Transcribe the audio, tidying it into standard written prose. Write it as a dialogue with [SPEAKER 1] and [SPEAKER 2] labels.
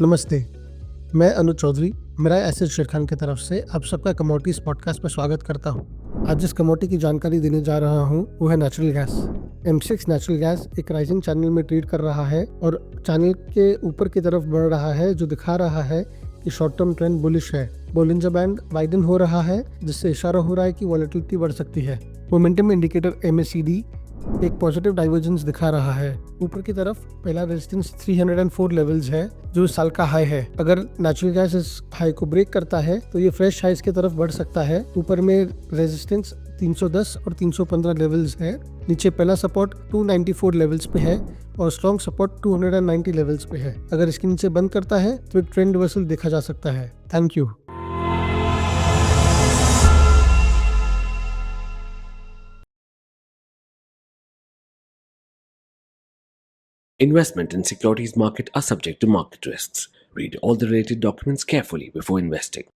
[SPEAKER 1] नमस्ते, मैं अनुज चौधरी मिराए एसेट शेरखान की तरफ से आप सबका कमोडिटीज पॉडकास्ट पर स्वागत करता हूं। आज जिस कमोडिटी की जानकारी देने जा रहा हूं वो है natural gas. M6 natural gas एक राइजिंग चैनल में ट्रेड कर रहा है और चैनल के ऊपर की तरफ बढ़ रहा है, जो दिखा रहा है कि शॉर्ट टर्म ट्रेंड बुलिश है। बोलिंजर बैंड वाइडन हो रहा है, जिससे इशारा हो रहा है कि वॉलेटिलिटी बढ़ सकती है। मोमेंटम इंडिकेटर MACD एक पॉजिटिव डाइवर्जेंस दिखा रहा है। ऊपर की तरफ पहला रेजिस्टेंस 304 लेवल्स है, जो इस साल का हाई है। अगर नेचुरल गैस इस हाई को ब्रेक करता है तो ये फ्रेश हाइस की तरफ बढ़ सकता है। ऊपर में रेजिस्टेंस 310 और 315 लेवल्स है। नीचे पहला सपोर्ट 294 लेवल्स पे है और स्ट्रॉन्ग सपोर्ट 290 लेवल्स पे है। अगर इसके नीचे बंद करता है तो एक ट्रेंड रिवर्सल देखा जा सकता है। Thank you.
[SPEAKER 2] Investment in securities market are subject to market risks. Read all the related documents carefully before investing.